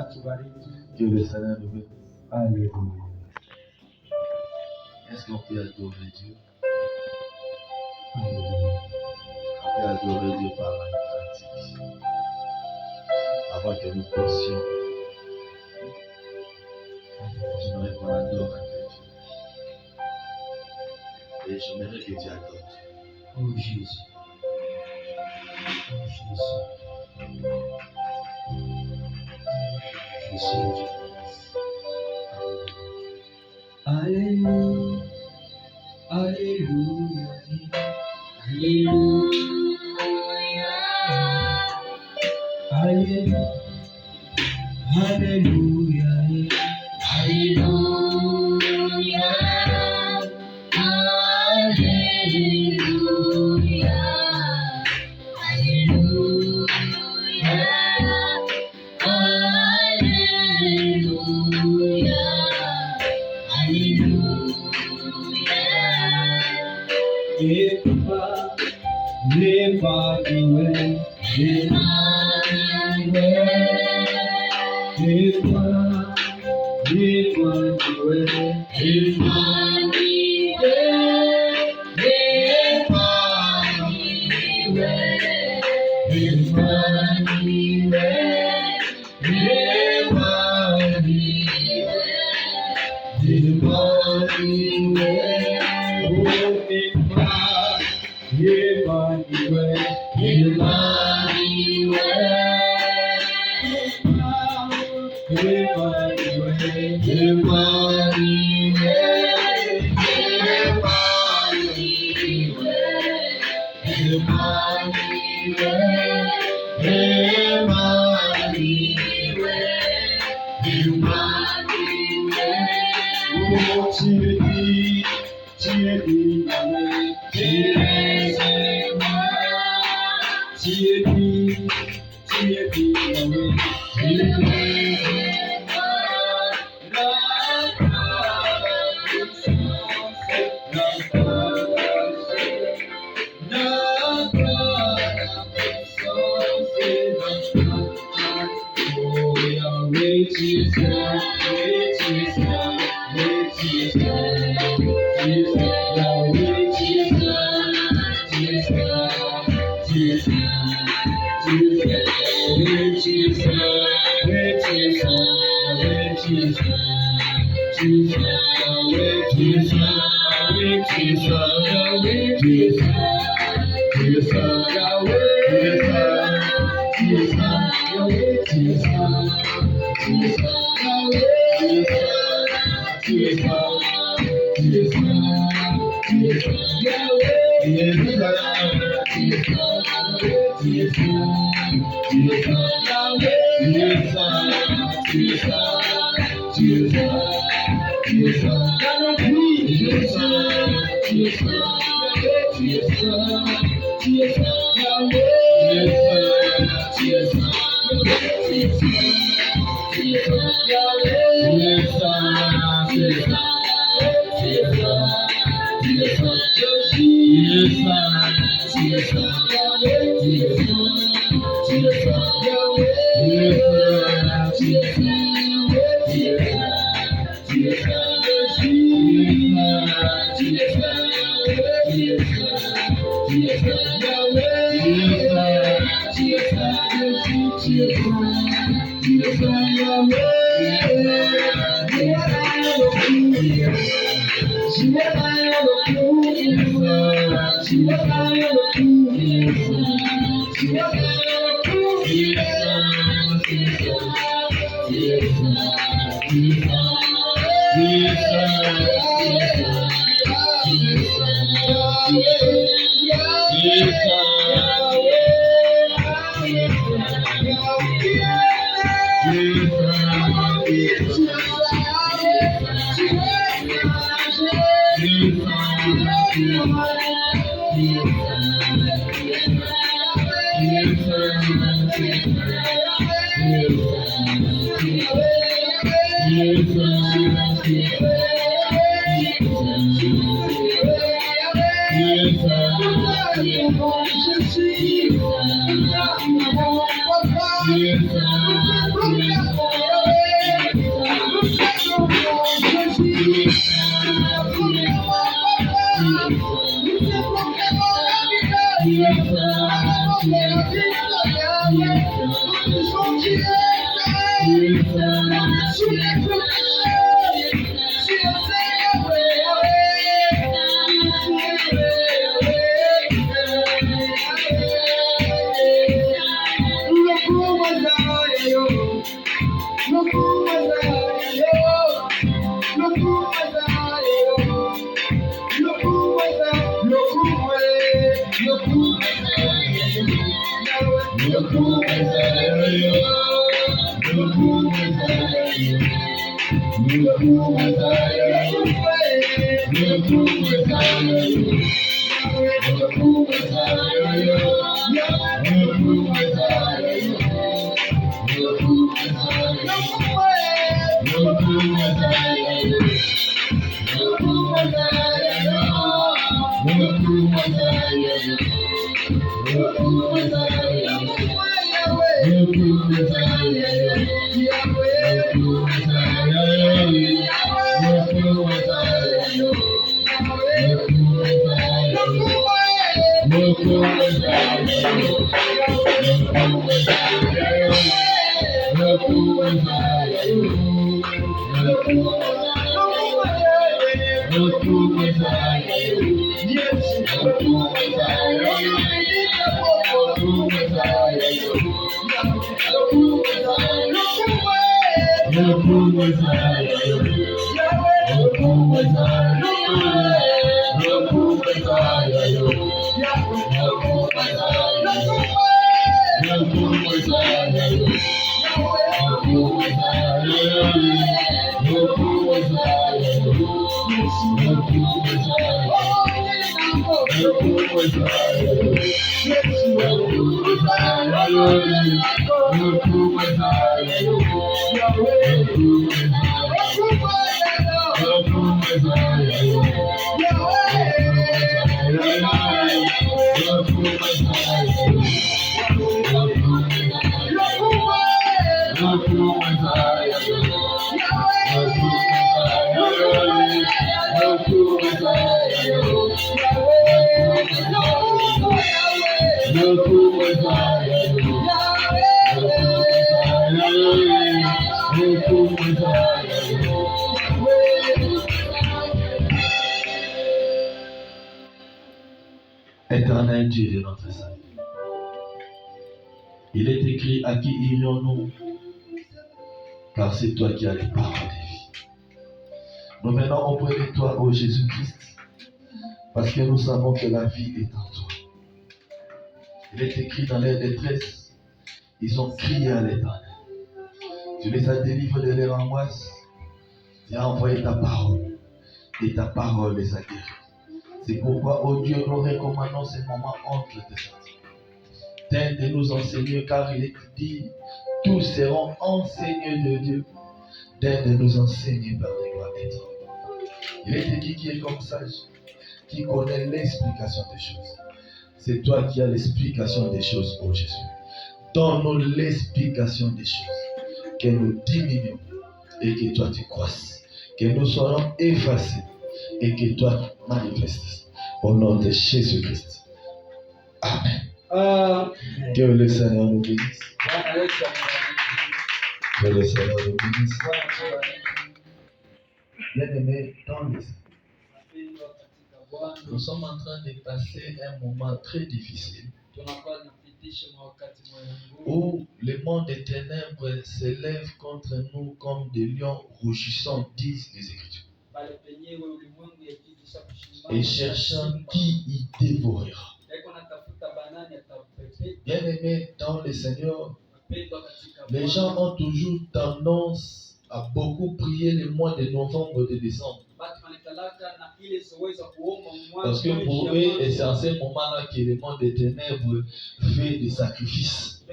Que le Seigneur nous bénisse. Alléluia. Est-ce qu'on peut adorer Dieu? Alléluia. On peut adorer Dieu par la pratique. Avant que nous pensions, j'aimerais qu'on adore un peu Dieu. Et j'aimerais que Dieu adore Dieu. Oh Jésus. Oh Jésus. Je suis Dieu. Alléluia. Alléluia. Alléluia. Alléluia. Alléluia. Éternel Dieu de notre salut, il est écrit: à qui irions-nous? Car c'est toi qui as les paroles de vie. Nous venons auprès de toi, ô Jésus-Christ, parce que nous savons que la vie est en toi. Il est écrit dans leur détresse, ils ont crié à l'Éternel. Tu les as délivrés de leur angoisse. Tu as envoyé ta parole, et ta parole les a guéris. C'est pourquoi, ô Dieu, nous recommandons ces moments entre tes sentiments. Tente de nous enseigner, car il est dit: tous seront enseignés de Dieu. Tente de nous enseigner par des gloires étranges. Il est dit qui est comme sage, qui connaît l'explication des choses. C'est toi qui as l'explication des choses, ô Jésus. Donne-nous l'explication des choses, que nous diminuions et que toi tu croisses, que nous soyons effacés et que toi manifestes. Au nom de Jésus-Christ. Amen. Que le Seigneur nous bénisse. Que le Seigneur nous bénisse. Bien-aimés dans le Seigneur, nous sommes en train de passer un moment très difficile où le monde des ténèbres s'élève contre nous comme des lions rougissants, disent les Écritures, et cherchant qui y dévorera. Bien-aimés dans le Seigneur, les gens ont toujours tendance à beaucoup prier le mois de novembre et de décembre. Parce que pour eux, c'est en ce moment-là que le monde des ténèbres fait des sacrifices.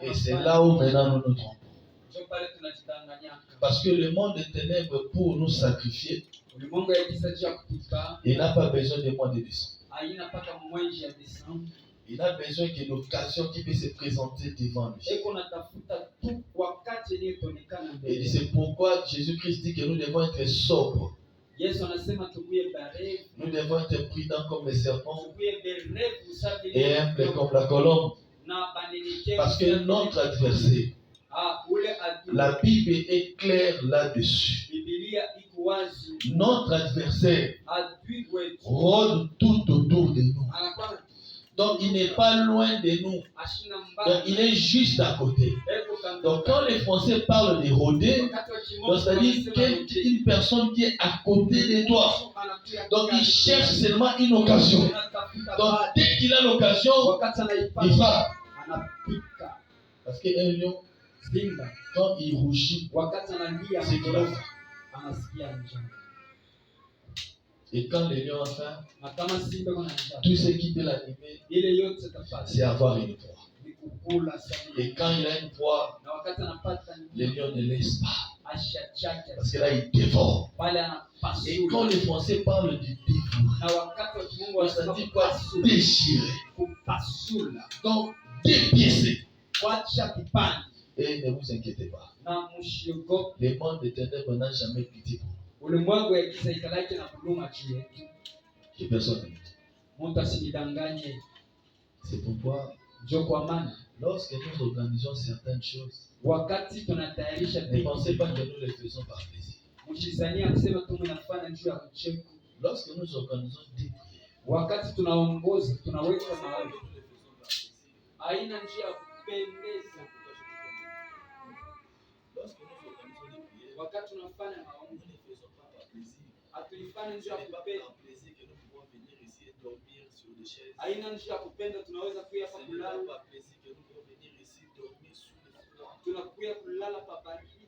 Et c'est là où maintenant nous nous trompons. Parce que le monde des ténèbres, pour nous sacrifier, il n'a pas besoin de mois de décembre. Il a besoin que l'occasion qui peut se présenter devant lui. Et c'est pourquoi Jésus-Christ dit que nous devons être sobres. Nous devons être prudents comme les serpents et humbles comme la colombe. Parce que notre adversaire, la Bible est claire là-dessus. Notre adversaire rôde tout autour de nous. Donc il n'est pas loin de nous. Donc il est juste à côté. Donc quand les Français parlent de rôder, c'est-à-dire qu'une personne qui est à côté de toi. Donc il cherche seulement une occasion. Donc dès qu'il a l'occasion, il va. Parce qu'un lion, quand il rougit, c'est qu'il a faim. Et quand le lion a faim, tout ce qui peut l'animer, c'est avoir une proie. Et quand il a une proie, le lion ne laisse pas. Parce que là, il dévore. Et quand les Français parlent du dévorer, ça dit quoi? Déchirer. Donc, dépiécer. Et ne vous inquiétez pas. Le monde des ténèbres n'a jamais pitié pour nous. Et personne ne. C'est pourquoi, lorsque nous organisons certaines choses, ne pensez pas que nous les faisons par plaisir. Lorsque nous organisons des prières, wakati tunafanya maombi nous ne faisons pas par plaisir. hatulifanya njia ya Ce n'est pas kupenda. par plaisir que nous pouvons venir ici et dormir sur des chaises. Haina njia ya kupenda, tunaweza kuya hapa Ce n'est kulala, pas par plaisir que nous pouvons venir ici dormir sous le froid. tunakuya kulala pa baridi.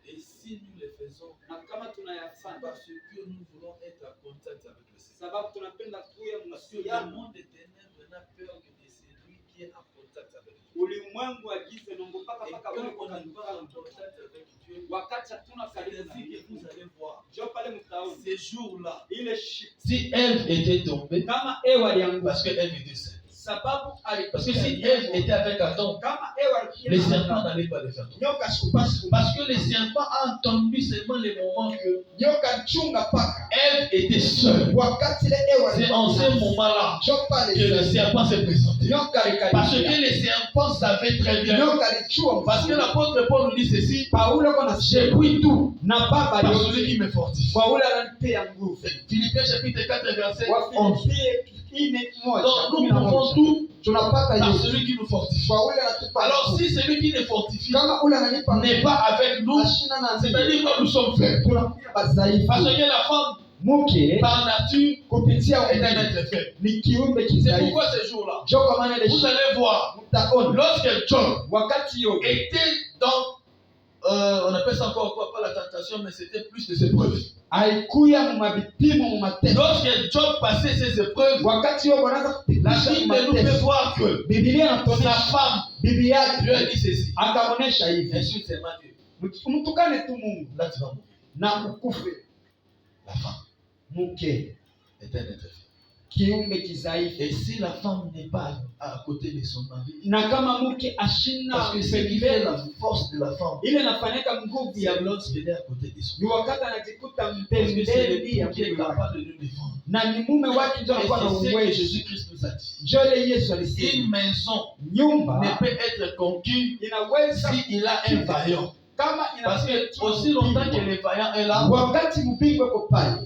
Et si nous le faisons, Na kama c'est tunayafanya parce que nous voulons être en contact avec le Seigneur. sababu tunapenda kuya Parce que le msiano. monde des ténèbres n'a peur que de celui qui est en contact avec Dieu. Ulimwengu wa giza nongo Et paka quand ule on n'est pas en contact avec Dieu, wakati hatuna c'est karibu na ainsi que Mungu. vous allez voir. Njoo pale mtaoni Ces jours-là, ile shi si Ève était tombée, kama Ewa alianguka parce que Ève était seule. sababu Parce que si Ève était avec Adam, kama Ewa les serpents n'allaient pas le faire tomber. nyoka sikupasi Parce que les serpents ont entendu seulement les moments que nyoka chunga paka Ève était seule. wakati ile Ewa C'est en ce moment-là njoo pale que le serpent s'est présenté. nyoka Parce que alikaribia les serpents savaient très bien. nyoka alichua Parce que l'apôtre Paul nous dit ceci: Paulo kona j'ai pris tout na baba par yote celui qui me fortifie. kwa ule ananipea nguvu. Philippiens chapitre 4 verset 11. Wafilipi 4:1. Donc nous pouvons tout tunapata par yote celui qui nous fortifie. kwa ule anatupa. Alors si celui qui nous fortifie kama ule ananipa n'est pas avec nous, ashina na c'est-à-dire que nous sommes faibles. tunakuwa badhaifu. Parce que la femme, Mke par nature, kupitia est un umbile être faible. ni kiumbe C'est kidhaifu. pourquoi ces jours-là, Njoo kwa maana ile vous allez voir, mtaona lorsque Job wakati yote était dans, on appelle ça encore quoi, pas la tentation, mais c'était plus des épreuves. haikuya mu mabipimo mu mateso. Lorsque Job passait ses épreuves, Wakati yote wanaanza la kupitisha Bible nous fait mateso. voir que Biblia sa inatuonyesha femme bibi lui a yake dit ceci: akaonesha hivi, insulte seulement Dieu. mtukane tu Mungu Là, tu vas mourir. na ukufe. La femme Mke est un être faible. kiumbe kidhaifu, Et si la femme n'est pas à côté de son mari, na kama mke ashina parce que ce qui fait pembeni, la force de la femme, ile nafanyika nguvu ya c'est lorsqu'elle est à côté de son ni mari. wakati anajikuta Parce que c'est mpembeni lui ya qui est mume wake, capable de nous défendre. na ni mume wake ndio Et anakuwa na c'est ce que uwezo. Jésus-Christ nous a dit. Njole Yesu Une alisema maison ne nyumba peut être conquise inaweza s'il a un vaillant. kama Parce que aussi longtemps que le vaillant est là, wakati mpigwe kwa pale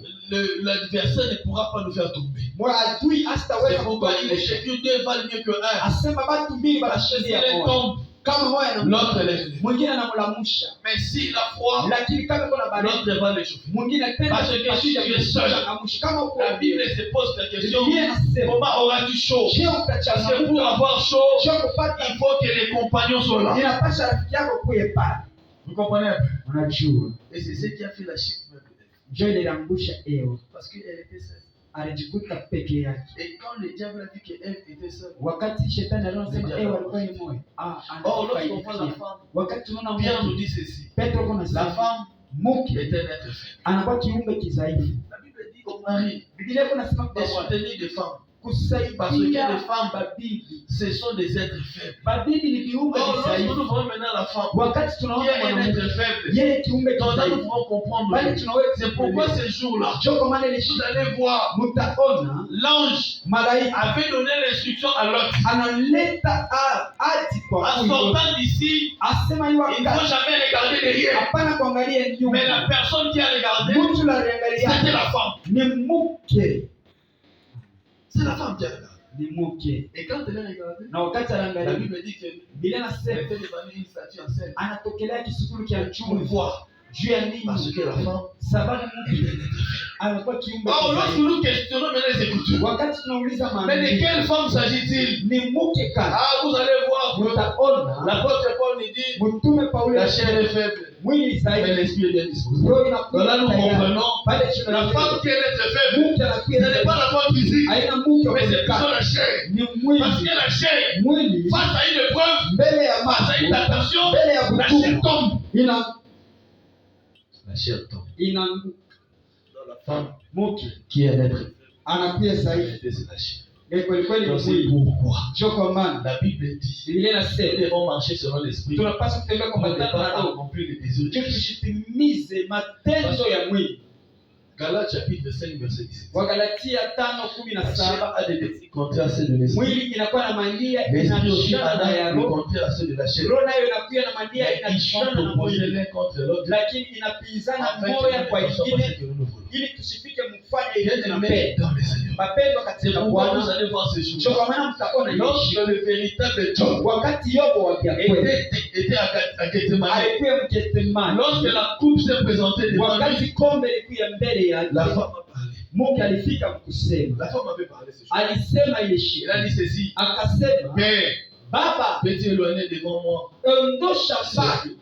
l'adversaire ne pourra pas nous faire tomber. adui C'est asitaweza pourquoi il est kukuangusha. écrit que deux valent mieux que un. Asema batu mbili Parce que si banashindia l'un moja, tombe, kama moja na l'autre l'élève. mwingine anamlamusha, Mais s'il a froid, lakini kama kuna baridi l'autre va l'échauffer. mwingine tena Parce que si tu es seul, anamsha. Kama uko la Bible se pose la question: Biblia inasema comment auras-tu chaud? je Parce que pour utachangamka, avoir chaud, je kupata il faut que les compagnons soient là. inapasha rafiki yako kuye pale, Vous comprenez un peu? unajua Et c'est ce qui a fait la chute même de Ève. njo iliangusha Ewa, Parce qu'elle était seule. alijikuta peke yake. Et quand le diable a vu qu'Ève était seule, Wakati shetani aliosema Ewa alikuwa ni moyo, or lorsqu'on voit la anafaidika. femme, Wakati tunaona Pierre nous Mungu, dit ceci: Petro kuna la sema femme mke est un être faible. anakuwa kiumbe kidhaifu. La Bible dit au mari Biblia kuna sema de kwa Bwana soutenir des femmes Parce que kusaidia les femmes, mabibi. ce sont des êtres faibles. Mabibi ni viumbe Or, lorsque visaifu. nous voyons maintenant la femme, Wakati qui tunaona est un mwanamke être faible, yeye kiumbe donc là nous kisaifu, pouvons comprendre. bali tunaweza C'est pourquoi ce jour-là, jo kwa maana ile vous allez voir, mtaona l'ange malaika avait donné l'instruction à Lot. analeta ati kwa En huyo, sortant d'ici, asema hii il ne faut wakati jamais regarder derrière. hapana kuangalia Mais la nyuma, personne qui a regardé, mtu la c'était reangalia la femme. ni mke, C'est la femme qui a regardé. ni mke. Et quand elle a regardé, Na wakati la anaangalia Bible dit qu'elle Biblia inasema était devant une statue en scène. anatokelea kisukulu cha Pour chuma voir. juu ya nini? Parce que la femme Sababu mke anakuwa kiumbe or, lorsque kisaifu. nous questionnons maintenant les Écritures, Wakati tunauliza mais de maandiko quelle femme s'agit-il? ni mke kana, Ah, vous allez voir que mtaona l'apôtre Paul nous dit mtume Paulo la chair est faible, mwili mais dhaifu, l'esprit est bien disposé. roho Donc inakuwa là, nous tayari. comprenons Pale la tunaona femme qui est l'être faible, mke ce anakuwa n'est pas la femme physique, haina mke mais c'est plutôt kuonekana, la chair. ni Parce mwili que la chair, mwili face à une épreuve, mbele ya face à une mambo, tentation, mbele ya la chair kutubu tombe. ina La chair tombe. inaanguka. Dans la femme Mke qui est l'être anakuwa faible, dhaifu, c'est la chair. ni kweli kweli Donc ni c'est mwili. pourquoi Ndio kwa maana la Bible dit Biblia nous inasema devons marcher selon l'esprit pour tunapaswa kutembea kwa ne matendo na pas roho, accomplir les désirs ndio de chair. tusitimize matendo ya mwili. Galates chapitre 5 verset 17. Wagalatia La 5:17. chair a des petits contraires à ceux de l'esprit. Mwili inakuwa na mandia L'esprit aussi inashindana na ya a des roho, contraires à ceux de la chair. roho nayo inakuwa na mandia Mais ils sont inashindana na opposés mwili, l'un contre l'autre. lakini inapinzana Afin que moja nous kwa ne fassions pas ce ingine que nous ne voulons. ili tusifike mfanye ile Bien-aimés tunapenda. dans le Seigneur. Mapendo C'est katika pourquoi vous Bwana. allez voir ces Ndio jours. kwa maana mtaona Lorsque Yesu le véritable Job wakati Yobo wa kweli était à Gethsemane, alikuwa Mgetsemani, lorsque la coupe s'est présentée devant lui, wakati kombe likuya mbele yake, la femme a parlé. Mungu alifika mkusema, La femme avait parlé ce jour. alisema ile Elle shida, a dit ceci: akasema Père, Baba, peux-tu éloigner devant moi? ondosha mbali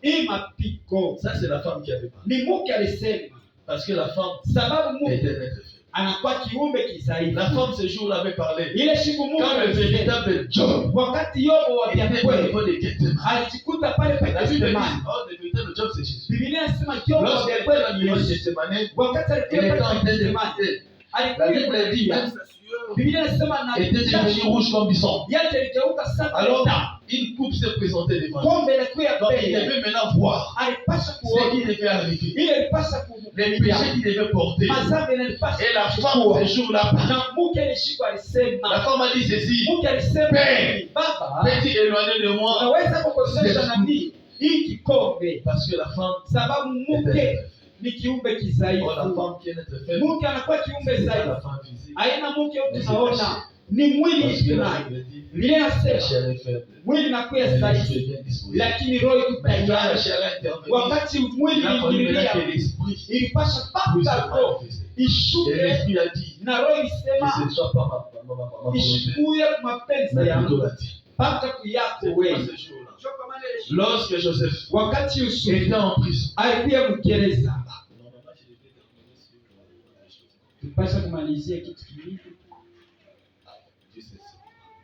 hii mapiko. Ça, c'est la femme qui avait parlé. Ni Mungu alisema, Parce que la femme sababu Mungu était un être faible. anakuwa kiumbe kisaifu. La femme ce jour-là avait parlé. Ile siku Mungu Quand le alisema, véritable Job wakati Yobo wa était au kweli niveau de Gethsemane, alijikuta pale pa la Bible dit, Gethsemani. oh, le véritable Job, c'est Jésus. Biblia inasema Yobo wa Lorsqu'elle était kweli au ni niveau de Yesu. Gethsemane, Wakati elle alikuwa était pale en pa train de Gethsemani, prier. La alikuwa Bible dit, même analia. sa sueur Biblia inasema na était devenue jasho rouge comme du sang. yake iligeuka sana Alors, damu. une coupe s'est présentée devant lui. Kombe likuya Donc, il mbele yake. devait maintenant voir Alipasha ce kuona qui devait arriver. ile ilipasha Les kumjia péchés qu'il devait porter. mazambi ilipasha Et la femme, kuchukua. ce jour-là, Na mke alishikwa la alisema, femme a dit ceci: mke alisema Père, Baba, peux-tu éloigner de moi? unaweza kukosesha nami hii kikombe, Parce que la femme sababu mke ni kiumbe kizaifu. or la femme qui est notre faible, Mke anakuwa kiumbe c'est pas la dhaifu, femme physique. haina mke tunaona ni mwili Parce que la tunayo. Bible dit, Biblia la inasema chair est faible. mwili nakuwa Mais l'esprit dhaifu, est bien disposé. lakini roho iko Mais quand la tayari. chair a intervenu, Wakati mwili il a fallu maintenant uliingilia, que l'esprit ilipasha puisse se paka roho manifester. Et ishuke, l'esprit a dit na roho que ilisema ce ne soit pas ma volonté, ishikuye mapenzi mais plutôt yangu la tienne. mpaka kuyako C'est pourquoi wewe. ce jour-là, lorsque Joseph Wakati Yusufu était en prison, alikuwa mgereza, normalement, je devais terminer sur les choses. tupasha kumalizia kitu kingine. Dieu sait ça.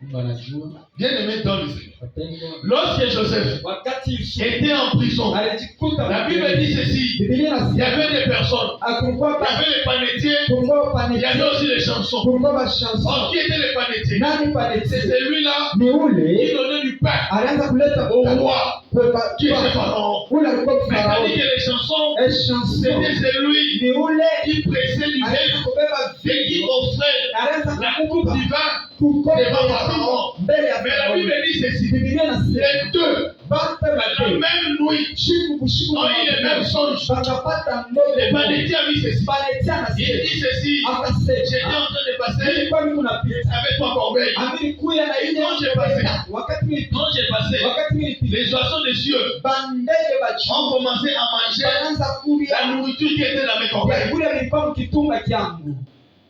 Mungu anajua. Bien-aimé dans le Seigneur, Wapendwa, lorsque Joseph wakati Yusufu était en prison, alijikuta la Bible dit ceci: Biblia il y inasema avait des personnes, akulikuwa il y avait les panetiers, kulikuwa il y avait paneti, aussi les chansons. kulikuwa Or, mashanso. qui étaient les panetiers? Nani paneti? C'est celui-là Ni qui ule donnait du pain alianza kuleta au roi kwa qui était Pharaon. ule alikuwa Mais Farao. tandis que les chansons, Et chanson c'était celui ni ule qui pressait du alianza verre kubeba et qui vitu, offrait alianza la coupe kukupa du vin kukopa devant ya Pharaon. vino mbele ya Mais la Farao. Bible dit ceci: Biblia inasema les deux, bata la bate même nuit, shiku bushiku ont eu les mêmes songes. bakapata Les ndoto. panetiers a mis ceci. Paneti Il anasema dit ceci: j'étais akasema en train de passer nilikuwa niko napita avec ma corbeille. amelikuya na ile Quand j'ai passé, wakati quand j'ai passé, wakati nilipita les oiseaux des cieux bandege bachi ont commencé à manger banaanza kulia la nourriture qui était dans mes corbeilles. vyakula vilikuwa mkitumba kyangu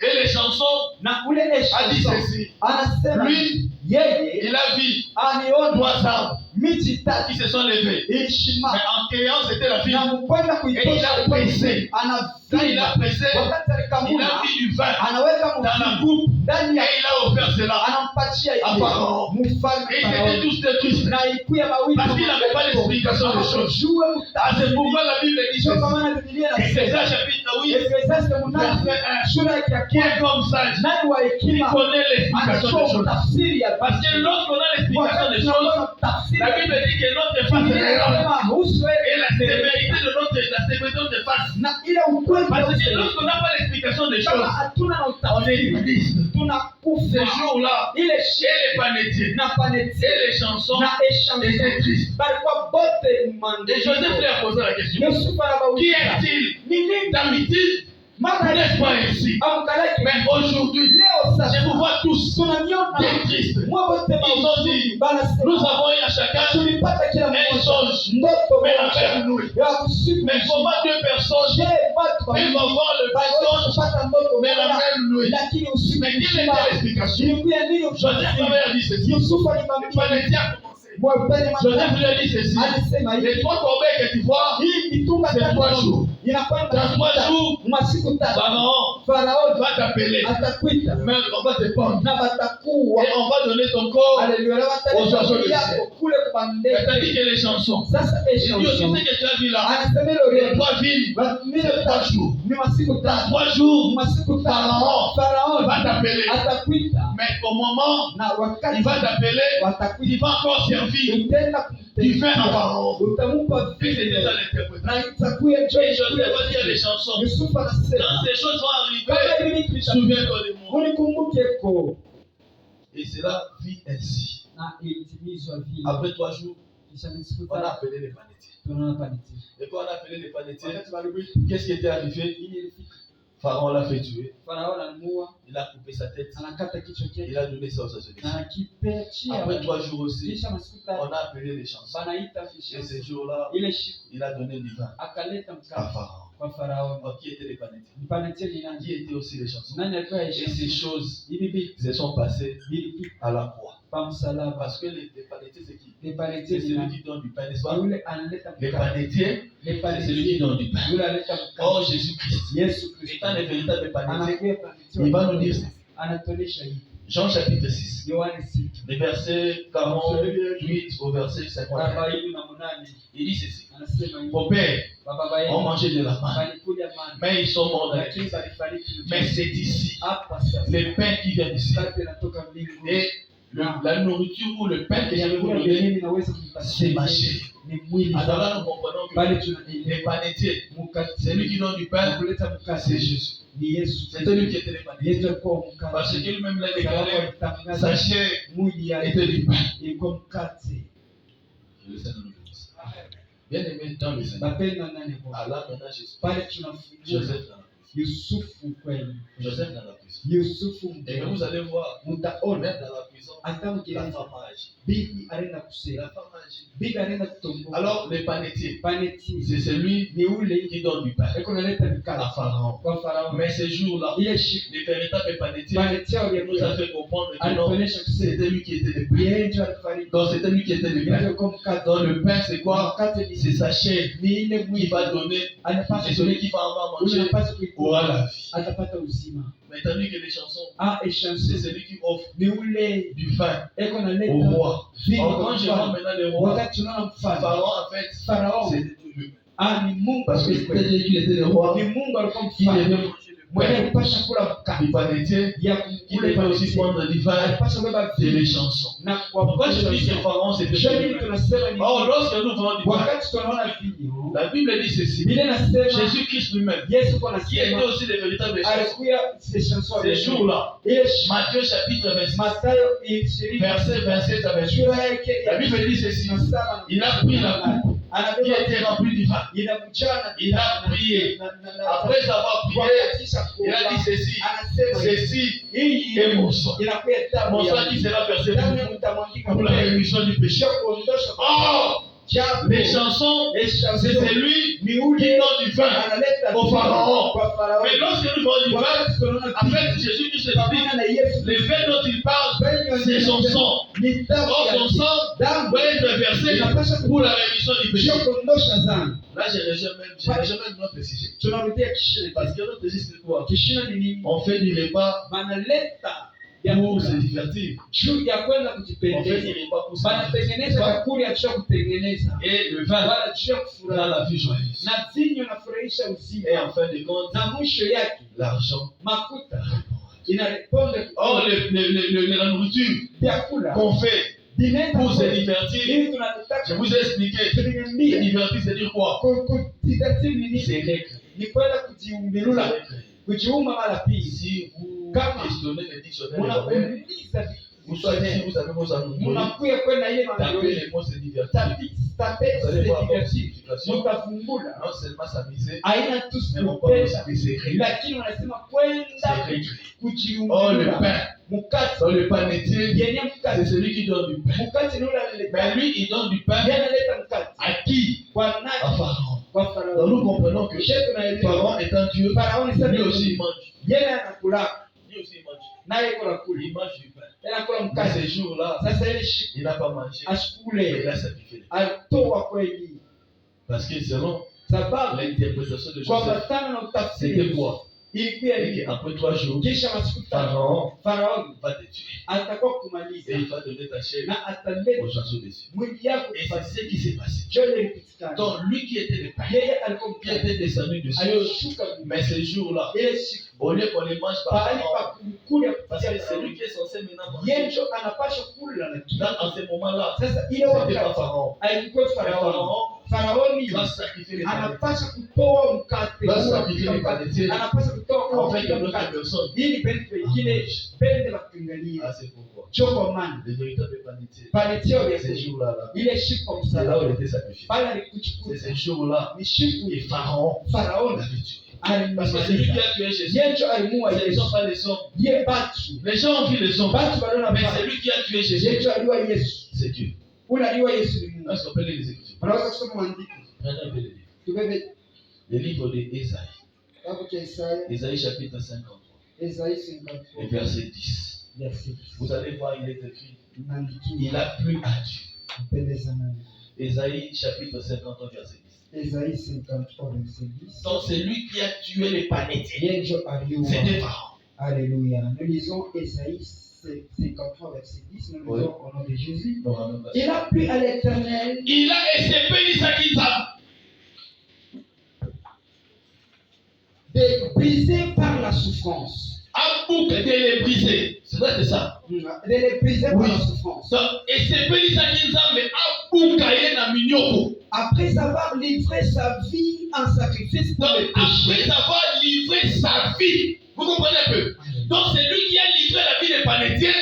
Et les chansons na ule a dit esha ceci: anasema lui, yeye il a vu aliona 3 arbres miti qui tatu se sont levés. Mais ilishima en cueillant, c'était la vie. na mkwenda Et il a pressé. Quand il a anavia pressé, wakati il alikamuna a mis du vin anaweka dans la mfuko coupe ndani et ya il a offert cela. anampatia À Pharaon. ile Et mfalme ils étaient Farao tous des tristes. na ikuya mawili Parce qu'il n'avait pas l'explication des choses. jua Ah, c'est pourquoi la Bible dit sio ceci: kama na Biblia Ephésiens chapitre 8, Efesiensi verset 8 1. sura yake ya Qui est kwanza. comme sage, Nani wa qui hekima connaît l'explication des anajua choses. tafsiri ya Parce que lorsqu'on a l'explication des choses, la Bible dit que notre face est réelle. Et la sévérité de notre face. na ile ukweli Parce que lorsqu'on n'a pas l'explication des kama choses, hatuna na on est utafsiri triste. tunakufa. Ces jours-là, Ile et les panétiers, na paneti et les chansons, na étaient eshanzo tristes. balikuwa bote Et Joseph lui a posé la question. Yusufu Qui anabauliza est-il? ni nini D'habitude, vous mara n'êtes pas ainsi. amkalaki Mais aujourd'hui, leo je sasa vous vois tous tunaniona des tristes. mwa bote Ils ont dit, banasema nous avons eu à chacun tulipata kila un mmoja songe. ndoto Mais moja avec nous. ya kusiku. Mais comment deux personnes Je watu peuvent avoir le même wanaweza songe, kupata ndoto mais la moja même nuit? lakini usiku Mais quelle mzima était l'explication? ilikuwa nini? Joseph avait dit ceci. Yusufu Le alimwambia panétier a commencé. mwepeni Joseph lui a dit ceci. alisema Les hivi, trois corbeilles que tu vois, hii mitumba c'est tatu 3 jours. inakuwa Dans 3 jours, masiku tatu Pharaon Farao va t'appeler. atakwita Même on va te pendre. na batakuwa Et on va donner ton corps. Haleluya, na Aux oiseaux wataleta du yako kule kwa Mais ndege. t'as dit que les chansons. Sasa Il dit aussi eshanso ce que tu as vu là. anasema hilo Les leo 3 villes, mile c'est 3 tatu jours. ni masiku Dans tatu 3 jours, masiku Farao tatu Farao va t'appeler. atakwita Mais au moment na il wakati va t'appeler, il watakwita va encore servir utaenda du vin à kumtendea Pharaon. utampa Puis c'était vile ça l'interprétation. na itakuwa Et Joseph va dire les chansons. Yusufu Quand anasema ces choses vont arriver, kama hivi vitu souviens-toi de moi. unikumbuke ko Et cela vit ainsi. na ilitimizwa vile. Après 3 jours, Kisha siku on a tatu appelé les panétiers. tunaona paniti. Et quand on a appelé les panétiers, Wakati walirudi qu'est-ce qui était arrivé? ili ilifika Pharaon l'a fait tuer. Farao anamuua, Il a coupé sa tête. anakata kichwa Il chake a donné ça aux oiseaux. na akipechia. Après 3 jours aussi, Kisha masiku on tatu a appelé les chansons. banaita Et fisha. ces jours-là, Ile siku il a donné du vin akaleta à mkate Pharaon. kwa Farao. Alors, qui étaient les panétiers? Paniti ni Qui nani? étaient aussi les chansons? Nani alikuwa Et ces choses hivi vitu se sont passées vilipita à la croix. pa msalaba. Parce que les panétiers, c'est qui? Ni paniti C'est ni celui nani? qui donne du pain, n'est-ce pas? Yule analeta Les mkate. panétiers, Ni c'est celui qui paniti donne du pain. yule analeta Or, mkate. Jésus-Christ, Yesu Kristo étant le véritable panétier, anakuwa paniti. il va nous dire ça. Anatuonyesha hivi. Jean chapitre 6, Yohana 6 le verset 48 au verset 51. 48 Il dit ceci. anasema hivi. Vos pères Baba ont yenu mangé de la manne, walikuja mana mais ils sont morts dans la lakini crise. walifariki. Mais c'est ici, Hapa sasa le pain qui vient d'ici. mkate inatoka mbinguni. Et la nourriture ou le pain que je vais vous Vyakula vya donner, mimi naweza c'est kumpatia ma chair. ni mwili Alors là, wangu. nous comprenons Bali que tunaelewa les panétiers, mkate celui qui donne du pain, kuleta c'est mkate Jésus. ni Yesu. C'était lui qui était les panétiers. Yesu alikuwa Parce que mkate. lui-même l'a Sababu déclaré, alitangaza sa chair mwili yake était du pain. ilikuwa mkate. Le Seigneur nous bénisse. Bien aimé dans le Seigneur. Bapenda nani kwa Allah maintenant Jésus. pale tunafungua Joseph dans la prison. Yusufu kweli. Joseph dans la prison. Yusufu Et que vous allez voir, mtaona même dans la prison, hata la mgereza femme a agi. bibi anaenda kusema, La femme a agi. bibi anaenda kutomboka. Alors, les panétiers, Paneti c'est celui ni ule qui donne du pain eko naleta à mikate Pharaon. kwa Farao. Mais ces jours-là, Ile siku les véritables panétiers paneti yao nous a ilikuwa fait comprendre que non, alituonyesha kusema c'était lui qui était le pain. yeye ndio alifariki. Donc, c'était lui qui était le pain. Ndio kwa mkate. Donc, le pain, c'est quoi? Mkate ni C'est sa chair ni ile qui mwili va donner. anapaswa Et celui qui va en ule manger anapaswa kuikula aura la vie. atapata uzima. Mais tandis que les chansons, Ah, c'est eshansi celui qui offre ni ule du vin eko au naleta roi. vino Alors, kwa quand je vois mfalme. maintenant le roi, Wakati tunaona mfalme Pharaon, en fait, Farao c'était tout lui. ah ni Mungu Parce que kweli. c'était lui qui était le roi, Ni Mungu alikuwa qui devait mfalme manger le mwenye pain alipasha kula mkate du panétier, ya qui kule devait aussi prendre du vin alipasha kubeba et les vino chansons. na Pourquoi je dis que kwa Pharaon c'était Shani le pain? tunasema ni Or, lorsque nous voyons du pain, wakati tunaona vino la Bible dit ceci. Biblia inasema Jésus-Christ lui-même, Yesu kwa qui était anasema aussi le véritable chansons. alikuya chanson Ces jours-là, ile Matthieu chapitre 26, Mathayo 20 verset 27 à 28. sura yake La Bible dit ceci. inasema Il a pris la coupe qui anabeba était remplie du vin. inakujana Il a prié. Après avoir prié, il a dit ceci. anasema Ceci hii est mon sang. inakuwa damu Mon sang ya qui sera versé damu pour vous, mtamwangika pour la rémission du péché. kuondosha Or, les chansons, c'est celui ni qui ule donne du vin analeta au Pharaon. kwa Farao. Mais lorsque nous voyons du vin, Wakati tunaona en fait, Jésus qui se dit, pamoja na Yesu le vin dont il parle, c'est son sang. ni damu Or, son ya sang damu doit être versé pour la rémission du péché. sio kuondosha dhambi. Là, je rejoins même notre sujet. Tunarudia kishina Parce que notre sujet, c'est quoi? kishina ni nini? On fait du repas Banaleta pour se divertir. juu ya kwenda On fait kujipendeza. des repas pour se Banatengeneza divertir. chakula ya kisha kutengeneza. Et le vin Wala juu ya dans kufurahi. la vie joyeuse. Na vinyo nafurahisha Et uzima. en fin de compte, Na mwisho yake l'argent. makuta inareponde Or, la nourriture vyakula qu'on fait vinaenda pour se kwetu. divertir, Ili je tunataka vous ai expliqué. Se tuliambia divertir, c'est dire quoi? kujitatiri ni C'est nini? récréer. Ni kwenda kujiumbirula, Récréer. kujiumba mara pili. Si vous Kama questionnez le dictionnaire romain, unauliza vous savez si vous savez vos anomalie, munakuya kwenda ile tapez maneno les mots se divertir. tape Vous allez voir votre divertir, signification. mutavumbula Non seulement s'amuser, aina tu mais on parle aussi kupenda, de se récréer. lakini wanasema C'est kwenda récréer. Oh, le kujiumbirula. pain. Mukati Dans le panetier, yenye c'est mkati, celui qui donne du pain. mukati ni ule Mais analeta, lui, il donne du pain yeye analeta mkati à qui? kwa À nani? Pharaon. Kwa Donc Farao. nous comprenons que Kisha tunaelewa Pharaon étant Dieu, Farao ni lui sababu aussi il mange. yeye anakula Lui aussi il mange. naye kula kula, Il mange du pain. yeye anakula Mais mkati. ces jours-là, Sasa ile shiku il n'a pas mangé. Mais il asikule a sacrifié. alitoa kweli, Parce que selon sababu l'interprétation de kwa Joseph, batana na c'était utafsiri quoi? ilikuwa Et ni qu'après 3 jours, kisha masiku tano Pharaon Farao va te tuer. atakuwa Et kumaliza il va donner ta chair na ataleta aux oiseaux des cieux. mwili yako Et c'est ce qui s'est passé. jole lipitikana. Donc lui qui était le pain, Yeye alikuwa qui était descendu du ciel, alishuka mais ces jours-là, ile siku au lieu qu'on les mange par pahali Pharaon, pa kukula parce que kupitia c'est Farao, lui qui est censé maintenant yeye manger. ndio anapasha kula, lakini Là, en ce moment-là, sasa ile c'était pas wakati Pharaon. alikuwa Mais Farao. Pharaon Faraoni doit sacrifier les panétiers. anapasha kutoa mkate, Doit sacrifier les panétiers. anapasha kutoa En fait, que d'autres mkate personnes. ili pende pengine pende wakiangalia Ah, c'est pourquoi. choko man Les véritables panétiers, paletio ya ces jours-là, là, ile shiku c'est là où msala il était sacrifié. pale C'est alikuchukua ces jours-là. ni shiku Et Pharaon Farao l'avait tué. Parce que c'est lui qui alimaliza a tué Jésus. yeye ndio alimua Ce ne Yesu, sont pas les hommes. yeye batu Les gens ont vu les hommes. batu waliona Mais baba, c'est lui qui a tué yeye Jésus. ndio aliua Yesu, C'est Dieu. ule aliua Yesu ni Mungu. Est-ce qu'on peut lire les Écritures? Unaweza kusoma maandiko, Prenez un peu les livres. tubebe Le livre d'Ésaïe. kitabu cha Isaya, Ésaïe chapitre 53. Isaya Et 53 verset 10. verset Vous allez voir, il est écrit. maandiko Il a plu à Dieu. mpendeza Mungu. Ésaïe chapitre 53 verset 10. Isaïe 53 verset 10. Donc c'est lui qui a tué les panétiers. Yeye ndio aliua. C'était Pharaon. Alléluia. Nous lisons Isaïe 53 verset 10. Nous lisons au nom de Jésus. Non, non, non. Il a plu à l'Éternel Il a essayé sa guitare. de briser par la souffrance. À bouc de les briser. C'est vrai, c'est ça. De les briser Oui. par la souffrance. Donc, essayé sa guitare, mais à bouc na mignoko. Après avoir livré sa vie en sacrifice pour Donc, les péchés. après avoir livré sa vie, vous comprenez un peu? Donc, c'est lui qui a livré la vie des panétiers.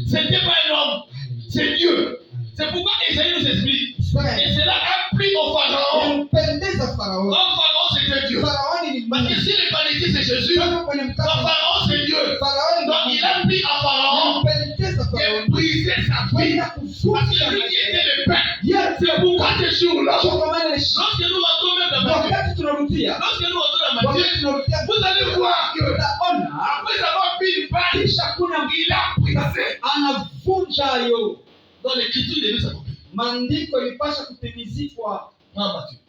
Ce n'était pas un homme, c'est Dieu. C'est pourquoi Isaïe nous explique. Et cela a plu au Pharaon. Mpendeza Farao. Comme Pharaon, c'était Dieu. Farao ni Parce que si les panétiers, c'est Jésus, donc Kama kwenye mkate. Pharaon, c'est Dieu. Farao ni Donc, il a pris à Pharaon mpendeza Farao. et brisé sa vie. Kwenda Parce kufunga que lui qui était le pain. Yes. C'est pourquoi ce jour-là, Chokomana ni lorsque nous rentrons même dans Matthieu, wakati tunarudia. lorsque nous rentrons dans Matthieu, Wakati tunarudia. vous allez voir que Tunaona après avoir pris le pain, kisha kuna il a brisé. anavunja hayo. Dans l'écriture, devait s'accomplir. Maandiko ilipasha kutimizikwa. Non, Matthieu.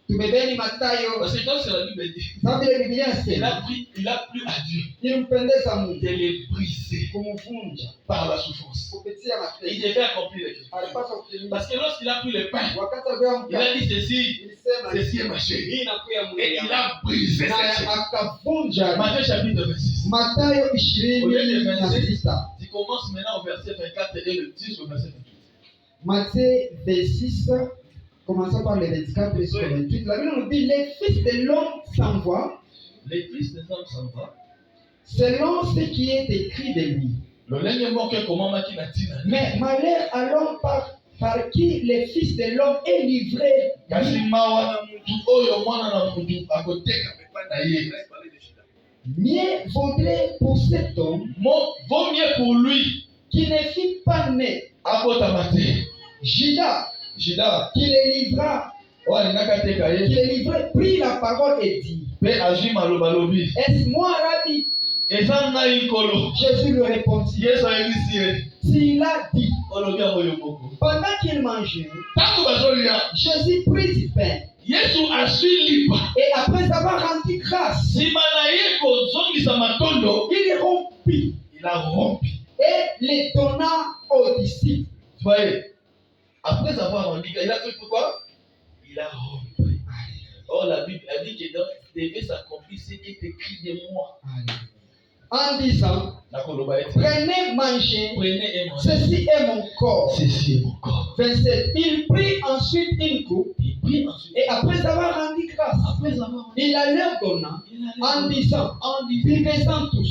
Tubebeni Mathayo. Parce que quand c'est la Bible dit, Sababu ile Biblia il inasema a plu à Dieu ilimpendeza Mungu de les briser kumvunja par la souffrance. kupitia Et il mateso. devait accomplir l'écriture. Alipaswa kutimiza. Parce que lorsqu'il a pris le pain, Wakati alikuwa il a mkate dit ceci, ilisema ceci est ma chair. hii inakuya Et mwili il yangu. a brisé Na cette chair. akavunja. Matthieu chapitre 26. Mathayo 26. Tu commences maintenant au verset 24 et le 10 au verset 28. Matthieu 26, commençons par le 24 jusqu'au 28. La Bible nous dit, les fils de l'homme s'envoient Les fils des hommes s'en vont. selon ce qui est écrit de lui. Le lengue moque comment maki na tina. Mais malheur à l'homme par qui le fils de l'homme est livré. Kasi mawa na mutu oyo mwana na mutu akoteka pepa na ye. Mieux vaudrait pour cet homme Vaut mieux pour lui qui ne fut pas né, akotama te. Judas, Judas qui le livra, oyo alingaka teka qui ye. le livrait, prit la parole et dit, Mpe azwi maloba lobi. est-ce moi, Rabbi? Eza ngai nkolo. Jésus lui répondit, Yesu ayebisi ye. s'il a dit, Olobi yango yo moko. pendant qu'il mangeait, Tango bazolia, Jésus prit du pain Yesu azwi lipa. et après avoir rendu grâce, Nsima na ye kozongisa matondo, il rompit il a rompi. et les donna aux disciples. Vous voyez, après avoir rendu, il a fait quoi? Il a repris. Or, la Bible a dit que devait s'accomplir ce qui est écrit de moi. En disant, prenez, mangez, Prenez et mangez. ceci est mon corps. Ceci est mon corps. 27. Il prit ensuite une coupe, Il prit ensuite. et après avoir rendu grâce, il la leur donna, en disant, buvez-en tous,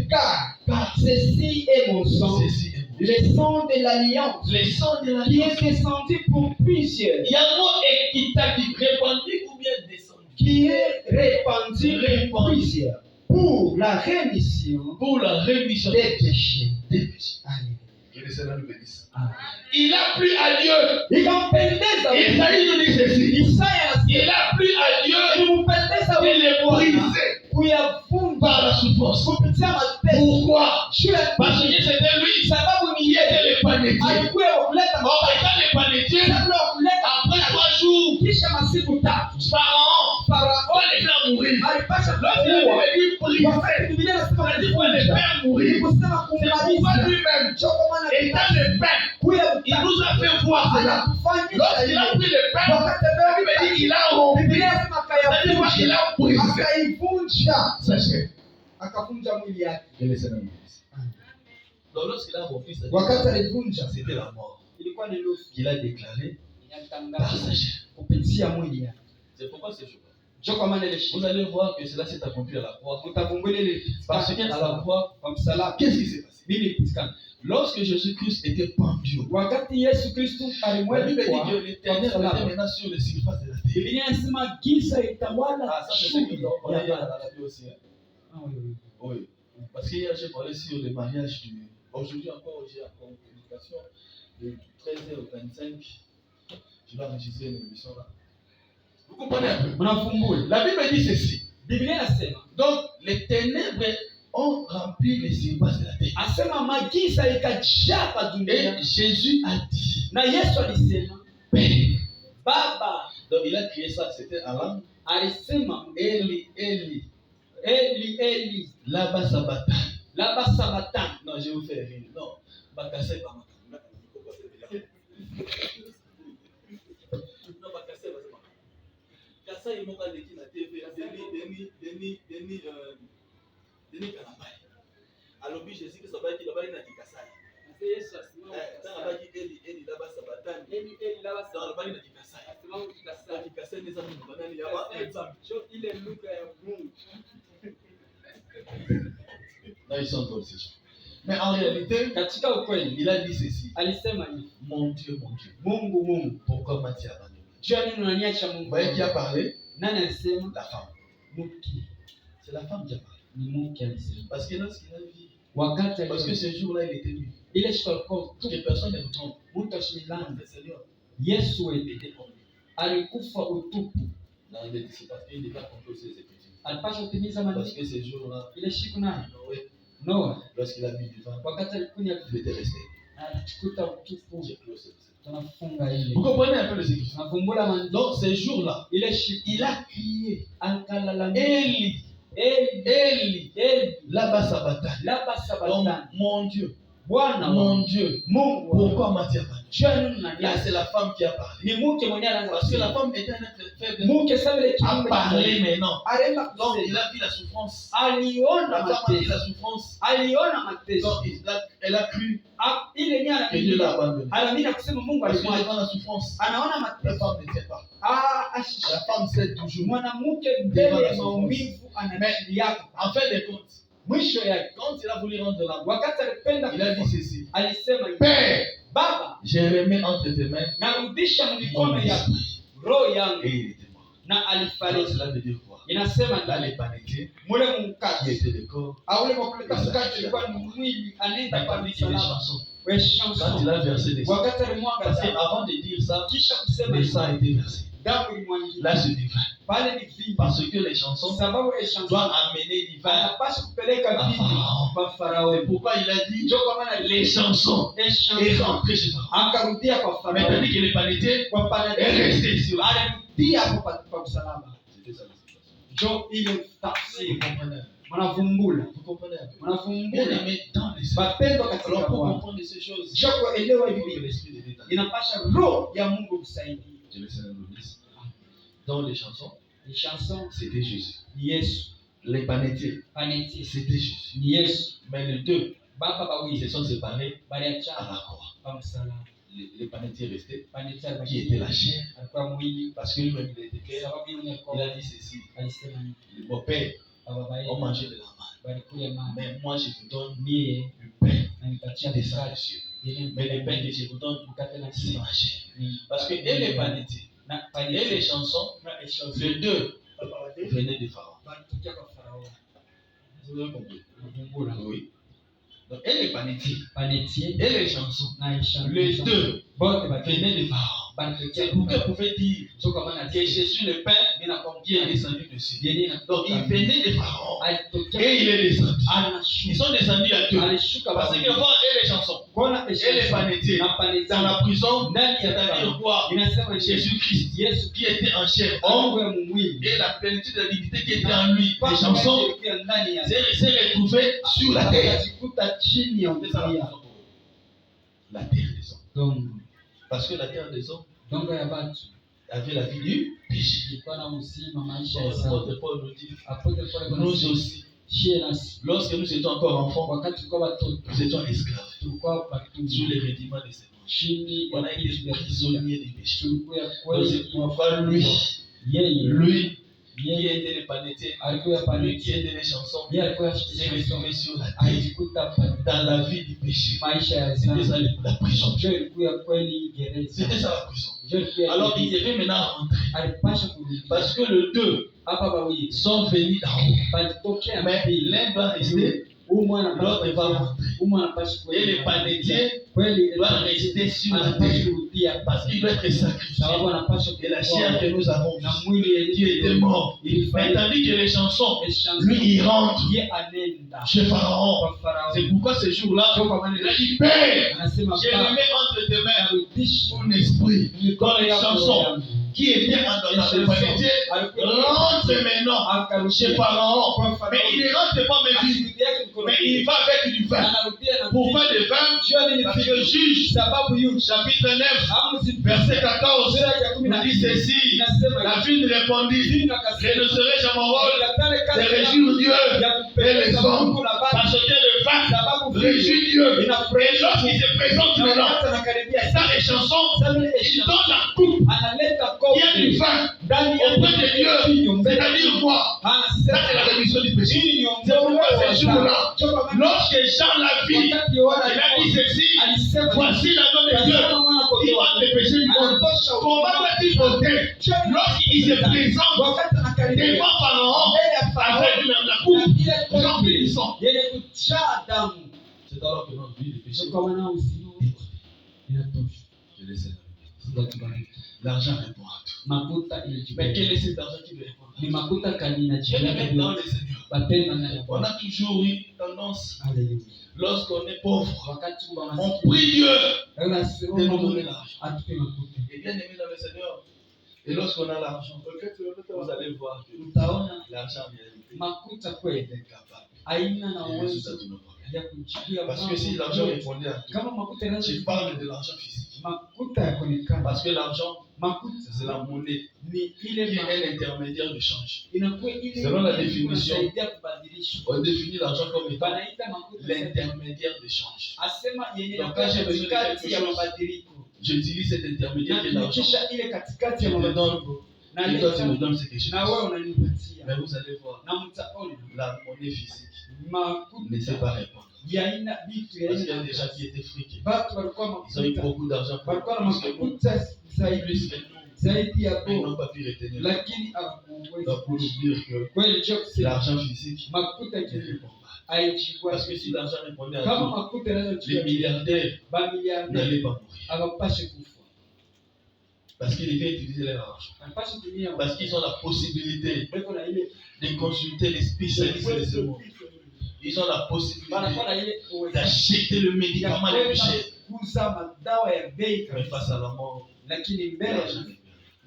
car ceci est mon sang, Ceci est mon le sang de l'alliance, Les sons de la qui est descendu pour plusieurs, Il y a un mot équitable, répandu ou bien descendu. qui est répandu pour plusieurs, pour la rémission Pour la rémission des péchés. des péchés. Alléluia. Que le Seigneur nous bénisse. Amen. Il a plu à Dieu. Ikampendeza Isaïe nous dit ceci. Isaya Il a plu à Dieu ilimpendeza de le briser kuyavumba par la souffrance. kupitia mateso. Pourquoi? Juu ya Parce que c'était lui sababu ni qui était yeye le panetier. alikuwa kuleta Or, étant le panetier, kabla ya kuleta après 3 jours, kisha masiku tatu Pharaon Farao va les faire mourir. alipasha Lorsqu'il kuua. avait dit briser, Wakati Biblia inasema ça dit pour les kufunga, faire mourir. ni kusema C'est pourquoi kumaliza. lui-même, Ndio kwa maana étant le pain, kuya il nous a fait voir cela. anakufanyisha Lorsqu'il a hivyo. pris le pain, Wakati il veut dire qu'il a rompu. Biblia inasema C'est-à-dire qu'il akayavunja, a brisé akaivunja, sa chair. akavunja mwili yake. Que le Seigneur nous bénisse. Donc lorsqu'il a rompu sa Wakati chair, alivunja c'était la mort ilikuwa ni lufu qu'il a déclarée par inatangaza sa chair. kupitia mwili yake. C'est pourquoi c'est chaud. Ndio kwa maana ile Vous shida allez voir que cela s'est accompli à la croix. mtavumbule ile Parce qu'à la croix, kwa msalaba qu'est-ce qui s'est passé? nini ilipatikana Lorsque Jésus-Christ était pendu, wakati Yesu Kristo la Bible dit alimwekwa que l'éternel était maintenant sur le surface de la terre. Biblia inasema giza itawala Ah, ça c'est ce que shughuli nous avons parlé ya à bara. la radio aussi. Hein. Ah, oui. Oui. Parce qu'hier j'ai parlé sur le mariage du. Aujourd'hui encore, j'ai encore une communication de 13h25. Je dois enregistrer une émission là. Vous comprenez un peu? Mnafumbula. La Bible dit ceci. Biblia inasema Donc, les ténèbres ont rempli les surfaces de la terre. asema magiza ikajaa pa dunia Et Jésus a dit, na Yesu alisema Père. Baba Donc, il a crié ça, c'était en langue. alisema Eli, Eli, Eli Eli laba sabachthani. laba sabatani. Non, je vais vous faire rire. Non, Bakassé, pas non, Bakassé, pas Kassa, il m'a dit la TV, Denis Kalambay. Alors, Jésus, que ça va être là-bas, il a dit Kassa. Dans la bas, Eli, laba sabachthani. Dans la bas, il a dit Kassa. Kassa, les amis, il y a pas un exemple. Non, ils sont aussi. Mais en réalité, Katika ukweli il a dit ceci. alisema hivi, Mon Dieu, Mungu Mungu, pourquoi m'as-tu abandonné? jua nini unaniacha Vous Mungu? voyez qui a parlé? Nani alisema? La femme. Mke. C'est la femme qui a parlé. Ni mke alisema. Parce que lorsqu'il a vu, Wakati parce que alio ce jour-là, il était nu. ile siku alikuwa Que utupu, personne ne me trompe. mtu ashilani. Le Seigneur Yesu wetu était connu. alikufa utupu, Dans les c'est parce qu'il devait accomplir ses Écritures. alipaswa kutimiza Parce maandiko. que ce jour-là, Ile siku nayo Noé, Noa lorsqu'il a bu du vin, wakati alikunya il était resté. alichukuta utupu, J'ai clos ce verset. tunafunga ile Vous comprenez un peu les Écritures? tunavumbula maandiko. Donc, ce jour-là, Ile siku il a crié akalalamika Eli, Eli Eli, Eli laba sabachthani. laba Donc, sabatani, mon Dieu, Bwana mon wangu, Dieu, Mungu wangu, pourquoi m'as-tu abandonné? jua nini Là, unaniacha? c'est la femme qui a parlé. Ni mke mwenyewe anaanza Parce que la kusema. femme était un être faible. Mke sasa ile A kiumbe parlé maintenant. alienda Donc, il kusema, a vu la souffrance. aliona La femme a vu mateso, la souffrance. aliona mateso. Donc, elle a cru Ile nyara que Dieu l'a abandonné. anaamini kusema Mungu Parce que alimwacha, devant la souffrance, anaona la mateso. femme ne tient pas. Ashishi La femme sait toujours. mwanamke mbele ya maumivu anashiliaka. En fin de compte, Mwisho yake quand il a voulu rendre la voix, wakati alipenda il a dit kufa, ceci. alisema hivi, Père, Baba, je remets entre tes mains narudisha mon mikono yako esprit. roho Et yangu, il était mort. na Alors, alifariki. cela veut dire quoi? Inasema Là, ndani les panétiers mule qui mkati étaient le corps, au ule kwa mkati ilikuwa ni mwili anaenda n'a kwa pas dit les msalaba. chansons. We Quand chanson il a versé des sangs. wakati alimwaga Parce damu, qu'avant de dire ça, kisha kusema le sang a hivi, été versé. damu ilimwangika Là, c'est du vin. pale, ni vino, Parce que les chansons sababu ile chanson doivent amener du vin. anapaswa kupeleka à vino Pharaon. kwa C'est Farao. pourquoi il a dit Ndio kwa maana les chansons ile et chanson rentré chez Pharaon. akarudia kwa Mais Farao, tandis que les panétiers kwa est Panadeli resté sur la. alirudia hapo kwa msalaba. C'était ça la situation. Ndio ile Vous tafsiri. comprenez? wanavumbula, Vous comprenez un peu? Bien wanavumbula aimé dans les mapendo Alors katika pour Bwana. comprendre ces choses, Kisha kuelewa il faut que hivi l'esprit de Dieu t'aide. inapasha roho ya Mungu kusaidia. Je laisse un novice. Dans les chansons, Ni chanson c'était Jésus. ni Yesu, Les panétiers, paneti c'était Jésus. ni Yesu. Mais les deux, Baba ils se bawili sont séparés à baliachana la croix. kwa msalaba. Les panétiers restaient, Paneti qui était la chair. alikuwa mwili, Parce que lui-même, il était clair. sababu yule Il alikuwa a dit ceci. alisema hivi, Mon père, baba on yetu mangeait de la manne. walikula mama, Mais moi, je vous donne mie du pain na nipatia qui descend mkate des cieux. yenye Mais le pain que je vous donne, mkate na c'est sima. ma chair. Ni- Parce que et les panétiers, na et les paneti chansons, na chanson les deux venaient des pharaons. walitokea kwa Farao. Vous avez compris? Wanavumbula. Oui. Donc, et les panétiers, Paneti et les chansons, na chanson les deux bote bakene venaient des pharaons. banatokea C'est pourquoi kwa vous pouvez dire so kwa maana que Jésus, le pain, bila qui est kwa descendu dessus. yenye Donc, il venait des pharaons. alitokea Et il est descendu. Ils anashuka sont descendus à deux. alishuka Parce que voir et les chansons, kona et les panétiers, na paneti dans la prison, ndani ya c'est-à-dire Farao quoi? inasema Jésus-Christ, Yesu qui était en chair, homme, Mungu ya mwili et la plénitude de la divinité qui était en lui. Les chansons ndani ya s'est retrouvées sur la terre. akajikuta chini ya C'est ça la dunia. prison pour eux. La terre des hommes. Donc Parce que la terre des hommes dongo ya watu avait la vie du péché. ilikuwa na uzima maisha ya L'apôtre sawa. Paul nous dit, Apôtre Paul nous anasema aussi, shie nasi lorsque nous étions encore enfants, wakati tulikuwa watoto nous étions esclaves tulikuwa sous watumwa les rudiments de ces manches. chini On ya a vitu été vya prisonniers du péché. tulikuwa Donc kweli c'est pourquoi lui, yeye qui yeye était les panétiers, alikuwa lui paneti qui était les chansons, yeye alikuwa s'est chanson retrouvé sur la terre, alijikuta dans la vie du péché. maisha ya C'était ça zambi. la prison. Ndio ilikuwa kweli gereza. C'était ça la prison. Ndio ilikuwa Alors il gereza. devait maintenant rentrer. Alipasha kurudi. Parce que les deux Hapa bawili sont venus d'en haut. balitokea Mais mbili. l'un va rester, Huyu mwana l'autre va anapasha rentrer. huyu mwana anapasha Et les panétiers kweli doivent rester sur la anapasha terre. kurudia Parce qu'il doit être sacrifié. sababu anapasha Et la chair que nous avons na vue, mwili qui était mort. Mais tandis que les chansons, lui, il rentre ye anenda chez Pharaon. kwa Farao. C'est pourquoi ce jour-là, Sio kwa maana il a dit, Père, anasema je le mets entre tes mains narudisha ton esprit. Dans les chansons yangu. qui étaient dans les panétiers, rentre maintenant chez Pharaon. Mais il ne rentre pas mais vite. Mais il va avec du vin. Pourquoi du vin? Parce que juge, chapitre 9, verset 14, nous dit ceci. La fille répondit, je ne serai jamais rôle de réjouir Dieu et les hommes. Parce que le vin réjouit Dieu. Et lorsqu'il se présente maintenant, dans les chansons, il donne la coupe. Il y a du vin auprès de Dieu. C'est-à-dire quoi? Ça, c'est la rémission du péché. C'est pourquoi ce jour-là, lorsque Jean l'a vu, il a dit ceci, voici l'agneau de Dieu, il va te pécher du monde. Comment va-t-il voter lorsqu'il se présente devant Pharaon avec la coupe remplissant? C'est alors que notre vie de péché. Je laisse l'argent répond à tout. Makuta Mais ilijibu. quel est cet argent qui veut répondre? Ni makuta kani Je le mets dans inajibu. le Seigneur. Bapenda ndani ya On Bwana. a toujours eu tendance, Haleluya. lorsqu'on est pauvre, Wakati on prie Dieu de nous donner Mungu l'argent. atupe makuta. Et bien aimé dans le Seigneur, et lorsqu'on a l'argent, vous allez voir que Utaona l'argent en réalité makuta est kweli incapable haina na de résoudre uwezo tous nos problèmes. ya kujibu Parce que si l'argent répondait à tout, kama makuta je yanaweza parle de l'argent physique. makuta ya kuonekana. Parce que l'argent, Makuta c'est la monnaie ni qui ile est un intermédiaire de change. inakuwa ile Selon la définition. inasaidia kubadilisha. On définit l'argent comme étant Banaita makuta l'intermédiaire de change. asema yenye Donc, inakuwa quand j'ai besoin de katikati quelque ya chose, mabadiliko. J'utilise cet intermédiaire qui est Na l'argent. nikisha ile katikati ya Je te donne, mabadiliko. Na et toi tu me leta donnes ce que je na wewe unanipatia. Mais vous allez voir, Na mtaona la monnaie physique ne sait makuta pas répondre. yaina vitu Parce qu'il y a yaina des gens qui étaient friqués. watu walikuwa Ils ont eu makuta beaucoup d'argent pour walikuwa na plus que nous. makuta Plus zaidi que nous. zaidi ya Mais ils bo, n'ont pas pu retenir. lakini hawakuweza. Donc pour nous dire que Kweli ndio kusema l'argent physique makuta ne kile répond pas. haijibwa. Parce que si l'argent répondait à Kama tout, makuta yanaweza les kuchukua milliardaires bamiliardaire n'allaient pas mourir. hawapashe kufa, Parce qu'ils devaient utiliser leur argent. hawapashe kutumia Parce qu'ils ont la possibilité weko na ile de consulter l'esprit saint de ce monde. Ils ont la possibilité wanakuwa na ile uwezo d'acheter le médicament le plus cher. kuuza madawa ya bei Mais kabisa, face à la mort, lakini mbele l'argent ya est perdu.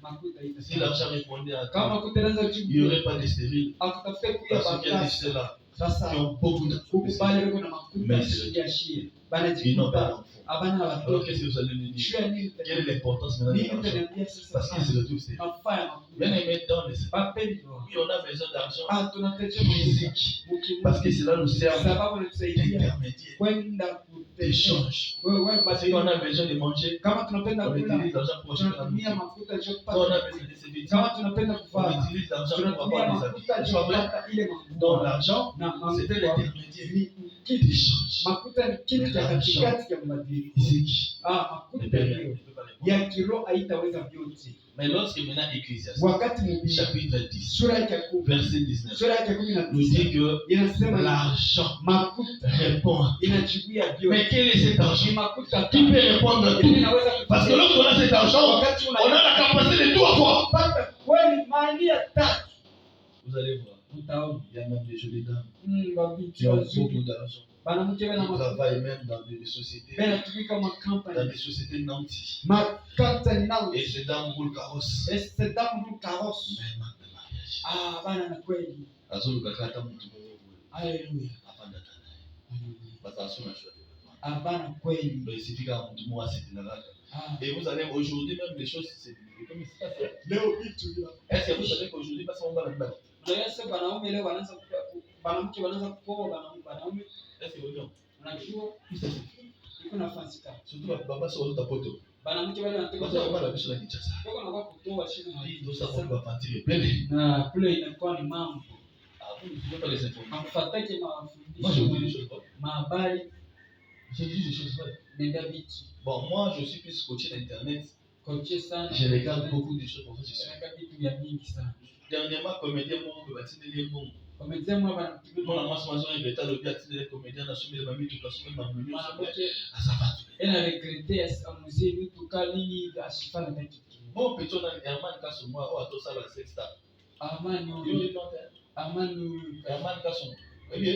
makuta Si ita l'argent répondait à kama tout, makuta yanaweza il n'y aurait kuchukua pas de stérile. akutafute kuya Parce qu'il y a bakasi cela. Sasa qui ont beaucoup huku d'argent. pale weko na makuta Mais c'est ya shia. Ils Banajikuta n'ont pas d'enfants. abana Alors watoto. qu'est-ce que vous allez nous dire? Shua nini Quelle est l'importance maintenant de nini l'argent? utaniambia sasa? Parce qu'ils se retrouvent c'est. Mafaa ya makuta. Bien aimé dans les. Wapendwa. Oui, on a besoin d'argent Tunahitaji makuta. physique. Mukimu. Parce que cela nous sert Sababu inatusaidia d'intermédiaire, kwenda kutembea. d'échange. Wewe Parce basi qu'on a besoin de manger, kama tunapenda on kula utilise l'argent pour acheter la tunatumia nourriture. mafuta juu Quand on a kupata. besoin de se vêtir, Kama tunapenda on kuvaa utilise l'argent pour tunatumia avoir des habits. mafuta C'est juu pas vrai? kupata ile mafuta. Donc l'argent, Na c'était mafuta l'intermédiaire ni kitu. d'échange. Mafuta ni kitu cha katikati ya mabadiliko. Physique. Ne Mafuta peut rien, hiyo ne peut pas répondre. ya kiroho haitaweza vyote. Mais lorsque maintenant Ecclésiaste, Wakati mhubiri chapitre 10, sura yake ya 10 verset 19, sura yake ya nous 19 dit que inasema l'argent mafuta répond à tout. inajibia Mais vyote. quel est cet argent Ni mafuta qui peut répondre à Ili tout? inaweza Parce que lorsqu'on a cet argent, wakati on a la capacité de tout avoir. unapata kweli mali ya tatu Vous allez voir, utaona il y a même des jolies dames qui wabichi ont wazuri beaucoup d'argent. banamke Ils bana mafuta travaillent même dans des sociétés, banatumika dans makampani des sociétés nantis. makampani nao Et ces dames roulent carrosse. sedamu du karosi Mais manque de mariage. bana na kweli azolukaka ata mutu haleluya afanda tana parce asona choix. bana kweli Donc il suffit qu'un mutu mo asetinaka. Ah. Et vous allez aujourd'hui même les choses c'est comme ça. leo vitu bila Est-ce que vous savez qu'aujourd'hui parce qu'on va la bas. unaweza wanaume leo wanaanza wanamke wanaanza kuoa wanaume Est-ce que vous unajua iko nafasi kama surtout baba so ta poto. banamke wale wanataka Parce qu'on va la biso la Kinshasa. kwa na kutoa chini na Hii ndio sababu kwa partir pele. na kule inakuwa ni mambo Ah vous ne pouvez pas les informer. amfatake Moi je vous dis des mafundisho choses pas. mahabari Je dis des choses vraies. nenda vitu Bon moi je suis plus coaché d'internet. koche sana Je regarde beaucoup de choses pour ça je suis. Tunaweka vitu vya mingi sana Dernièrement comédien mo ko batindeli mbongo. wamesema bana Mwana mwasi mazo inveta lobi atindeli comédien na somele ba mitu ka somele ba minu. mwanamke Asafatu. ena regrete amuzie vitu kali asifanye na kitu Bon petit on a Herman Kasumwa o ato sala sexta. amani Yo huyu le note. amani Herman Kasum. Eh bien.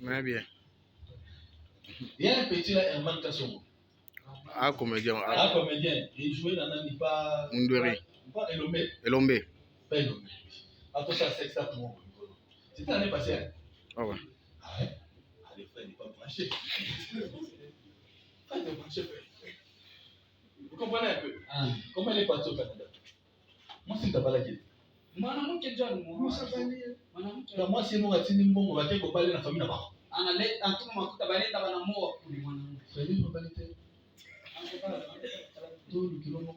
Mais bien. Il y a un petit là Herman Kasum. Ah, comédien. Un comédien, il jouait dans un pas Mundweri. pas Elomé, Elombe. pas Elomé. Ato sala sexta pour moi. C'était l'année passée. Ah ouais. Ah ouais. Ah les frères n'est pas branché. Pas de branché. Vous comprenez un peu? Comment elle est partie au Canada? Moi, c'est ta balade. mwanamke jana mwanamke Moi, c'est mon atini mbongo, va te parler la famille là-bas. analeta atuma makuta baleta bana moa kuli mwanamke C'est lui, mon balade. Tout le kilo, mon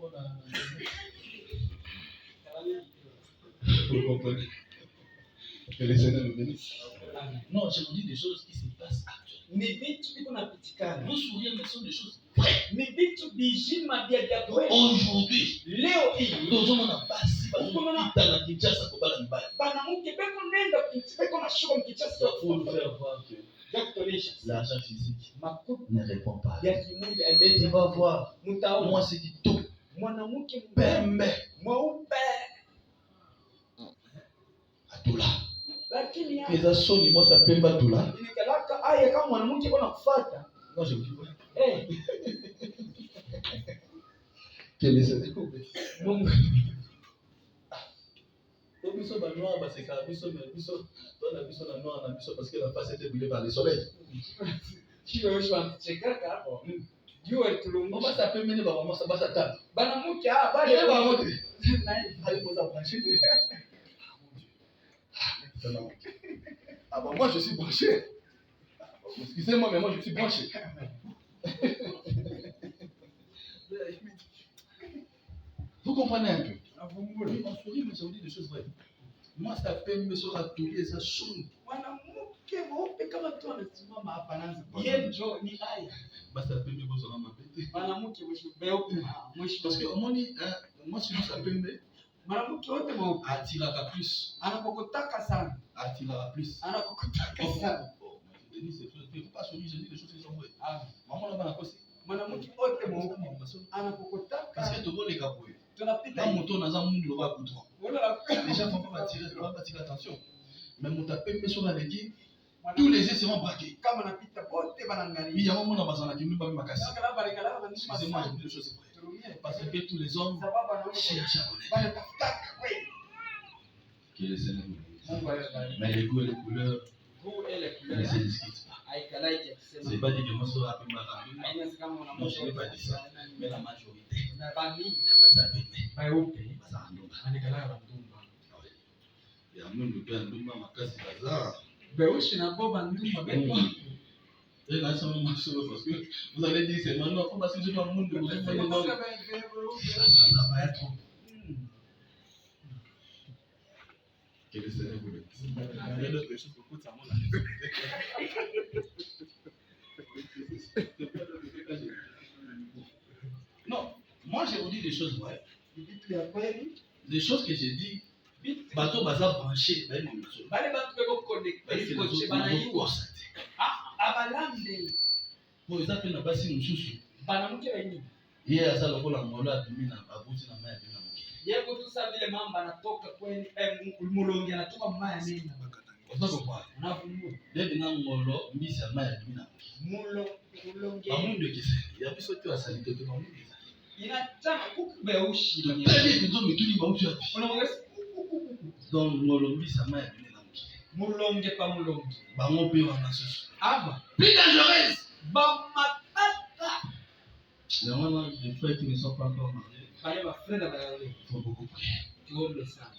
vous comprenez? Que les Seigneurs nous bénissent. Non, je vous dis des choses qui se passent actuellement. ni vitu viko napitikana Vos sourires, mais sont des choses. ni vitu bijima vya kweli Aujourd'hui, leo hii nous avons un passé. Dans la Kinshasa, pour la Mbaye. banamke beko nenda beko na shuka mkichasa Il faut nous faire voir que ya kutolesha l'argent physique makuta ne répond pas. ya kimwili Et tu vas voir, mtaona moi, c'est du tout. mwanamke Pembe. mweupe Atula. lakini Eza soni, moi, ça pembe Atula. nikalaka aya kama mwanamke kuna kufuata Non, je vous dis pas. Quel est ce Mungu biso ba noir ba c'est car biso mais biso dans biso na noir na biso parce que la face était brûlée par le soleil. kile wewe unachekaka hapo jua On tulungu va s'appeler mene ba maman ça va s'attendre. banamke Allez bale ba monter. Allez poser brancher. Ah bon moi je suis branché. Excusez-moi mais moi je suis branché. Vous comprenez un peu? Oui, on sourit, mais ça vous dit des choses vraies. Moi, ça peine me sera tourné, ça sonne. mwanamke mweupe kama tu anasimama hapa anaanza yeye njo ni haya Bah, ça peine me sera ma bête. mwanamke mweupe mwisho Parce que au moins, moi, si ça peine me, mwanamke wote mweupe attirera plus. anapokutaka sana Attirera plus. anapokutaka sana Bon, je dis, c'est vrai. Il ne faut pas sourire, je dis des choses qui sont vraies. Ah, Maman, là-bas, la cause. mwanamke wote mweupe anapokutaka Parce que tout le monde est capoué. tunapita Quand mon tour dans un monde, il va goudron. wala Les gens ne vont pas attirer attention. Mais mon tapé, mais sur la légui, tous les yeux seront braqués. kama napita wote Oui, il banangalia y a un moment dans la qui nous va me casser. kala barikala banishima Excusez-moi, je sana dis des choses vraies. turumie Parce que tous les hommes sababu anaona cherchent à connaître. banatafutaka kweli Que les Seigneur nous bénisse. Mungu alibariki. Mais les goûts et les couleurs Goût et les ne couleurs se discutent pas. haikalaiki akisema. C'est pas dit que moi je serai plus malade. Haina kama una Non, je n'ai pas dit ça. Mais la majorité, na bami il n'y a pas ça à peine. bayupe Pas ça à nous. anikala bandumba. Il y a même le père Ndouma Makasi Bazar. Beushi na boba ndumba bepo. Et là, c'est un morceau parce que vous allez dire c'est maintenant, comment c'est que je dois le monde de vous Ça faire va va être. Quel est ce que il y a d'autres choses pour que ça monte. Non, moi je vous dis des choses vraies. Des choses que j'ai dit. Bateau bazar branché, ben nous sommes. Bale bantu beko connecté koche banaiwa. Abalande Bon, ils appellent la basse nous sous. banamuke benyi. Hier, ça le la mola domine à bouti na main bien amuki. Yeko tu sa vile mamba anatoka kweni mulongi anatoka mmaya nini. Osako kwa. Unafunua. Debe na ngolo mbisa main domine amuki. Mulongi. Bamundu kise. Ya biso tu asali to bamundu. Inataka kukubeushi. Tali kuzo mituli bautu ya. Unaongeza Donc ngolo mbisa main domine amuki. mulonge pa mulonge. Bango pe wana susu. Aba. Plus dangereuse. Bamatata. Les gens, les frères qui ne sont pas encore mariés, Bale ba frère ba il faut beaucoup prier. tuombe sana.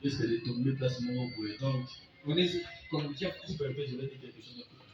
Parce que tu risques de tomber place mon bout. Donc, Unaweza kumtia je vais dire quelque chose de plus.